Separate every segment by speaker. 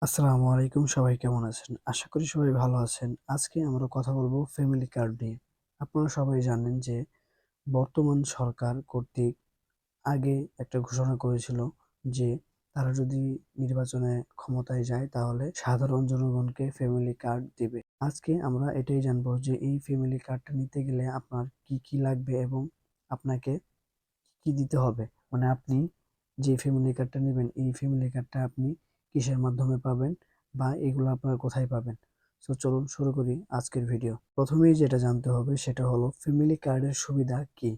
Speaker 1: আসসালামু আলাইকুম, সবাই কেমন আছেন? আশা করি সবাই ভালো আছেন। আজকে আমরা কথা বলবো ফ্যামিলি কার্ড নিয়ে। আপনারা সবাই জানেন যে বর্তমান সরকার কর্তৃক আগে একটা ঘোষণা করেছিল যে তারা যদি নির্বাচনে ক্ষমতায় যায় তাহলে সাধারণ জনগণকে ফ্যামিলি কার্ড দিবে। আজকে আমরা এটাই জানবো যে এই ফ্যামিলি কার্ডটা নিতে গেলে আপনার কি, কি লাগবে এবং আপনাকে কি দিতে হবে? মানে আপনি যে ফ্যামিলি কার্ডটা নেবেন, এই ফ্যামিলি কার্ডটা আপনি কিসের মাধ্যমে পাবেন বা এগুলো আপনারা কোথায় পাবেন? সো চলুন শুরু করি আজকের ভিডিও। প্রথমেই যেটা জানতে হবে সেটা হলো ফ্যামিলি কার্ডের সুবিধা কি?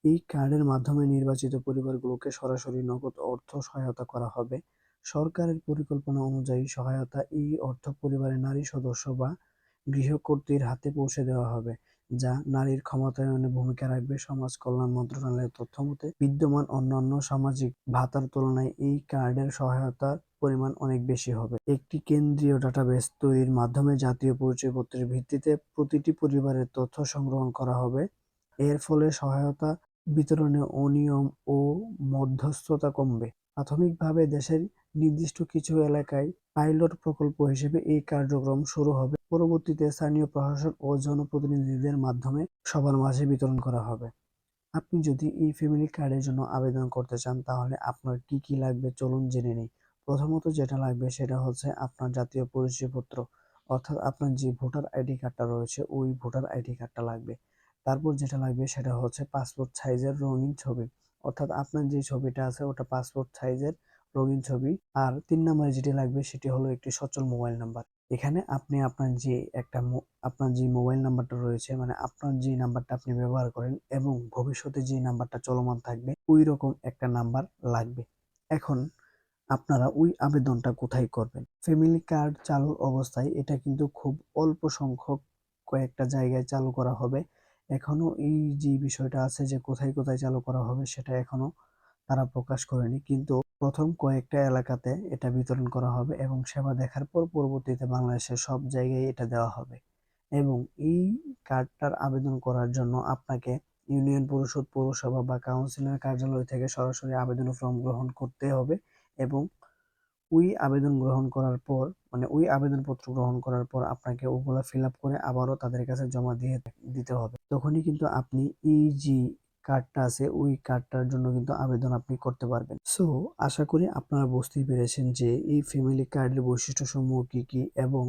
Speaker 1: এই কার্ডের মাধ্যমে নির্বাচিত পরিবারগুলোকে সরাসরি নগদ অর্থ সহায়তা করা হবে। সরকারের পরিকল্পনা অনুযায়ী সহায়তা এই অর্থ পরিবারের নারী সদস্য বা গৃহকর্ত্রীর হাতে পৌঁছে দেওয়া হবে, যা নারীর ক্ষমতায়নে ভূমিকা রাখবে। সমাজ কল্যাণ মন্ত্রণালয়ের তথ্যমতে বিদ্যমান অন্যান্য সামাজিক ভাতার তুলনায় এই কার্ডের সহায়তার পরিমাণ অনেক বেশি হবে। একটি কেন্দ্রীয় ডাটাবেস তৈরির মাধ্যমে জাতীয় পরিচয়পত্রের ভিত্তিতে প্রতিটি পরিবারের তথ্য সংগ্রহ করা হবে। এর ফলে সহায়তা বিতরণে অনিয়ম ও মধ্যস্থতা কমবে। প্রাথমিকভাবে দেশের নির্দিষ্ট কিছু এলাকায় পাইলট প্রকল্প হিসেবে এই কার্যক্রম শুরু হবে। পরবর্তীতে স্থানীয় প্রশাসন ও জনপ্রতিনিধিদের মাধ্যমে সবার মাঝে বিতরণ করা হবে। আপনি যদি এই ফ্যামিলি কার্ডের জন্য আবেদন করতে চান তাহলে আপনার কি, কি লাগবে চলুন জেনে নিই। প্রথমত যেটা লাগবে সেটা হচ্ছে আপনার জাতীয় পরিচয়পত্র, অর্থাৎ আপনার যে ভোটার আইডি কার্ডটা রয়েছে ওই ভোটার আইডি কার্ডটা লাগবে। তারপর যেটা লাগবে সেটা হচ্ছে পাসপোর্ট সাইজের রঙিন ছবি, অর্থাৎ আপনার যে ছবিটা আছে ওটা পাসপোর্ট সাইজের রঙিন ছবি। আর ৩ নম্বরে যেটি লাগবে সেটি হলো একটি সচল মোবাইল নাম্বার। এখানে আপনি আপনার যে একটা আপনার যে মোবাইল নাম্বারটা রয়েছে, মানে আপনার যে নাম্বারটা আপনি ব্যবহার করেন এবং ভবিষ্যতে যে নাম্বারটা চলমান থাকবে ওই রকম একটা নাম্বার লাগবে। এখন আপনারা ওই আবেদনটা কোথায় করবেন? ফ্যামিলি কার্ড চালুর অবস্থায় এটা কিন্তু খুব অল্প সংখ্যক কয়েকটা জায়গায় চালু করা হবে। এখনো এই যে বিষয়টা আছে যে কোথায়, কোথায় চালু করা হবে সেটা এখনো তারা প্রকাশ করেনি। কিন্তু প্রথম কয়েকটা এলাকাতে এটা বিতরণ করা হবে এবং সেবা দেখার পর পরবর্তীতে বাংলাদেশের সব জায়গায় এটা দেওয়া হবে। এবং এই কার্ডটার আবেদন করার জন্য আপনাকে ইউনিয়ন পরিষদ, পৌরসভা বা কাউন্সিলর কার্যালয় থেকে সরাসরি আবেদন ফর্ম গ্রহণ করতে হবে এবং ওই আবেদন গ্রহণ করার পর, মানে ওই আবেদনপত্র গ্রহণ করার পর আপনাকে ওগুলা ফিল আপ করে আবারও তাদের কাছে জমা দিতে হবে। তখনই কিন্তু আপনি এই যে কার্ডটা আছে ওই কার্ডটার জন্য কিন্তু আবেদন আপনি করতে পারবেন। সো আশা করি আপনারা বুঝতেই পেরেছেন যে এই ফ্যামিলি কার্ডের বৈশিষ্ট্যসমূহ কি কি এবং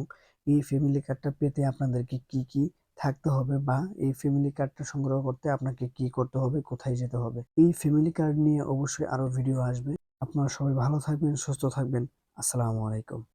Speaker 1: এই ফ্যামিলি কার্ডটা পেতে আপনাদেরকে কি কি থাকতে হবে বা এই ফ্যামিলি কার্ডটা সংগ্রহ করতে আপনাকে কি করতে হবে, কোথায় যেতে হবে। এই ফ্যামিলি কার্ড নিয়ে অবশ্যই আরো ভিডিও আসবে। আপনারা সবাই ভালো থাকবেন, সুস্থ থাকবেন। আসসালামু আলাইকুম।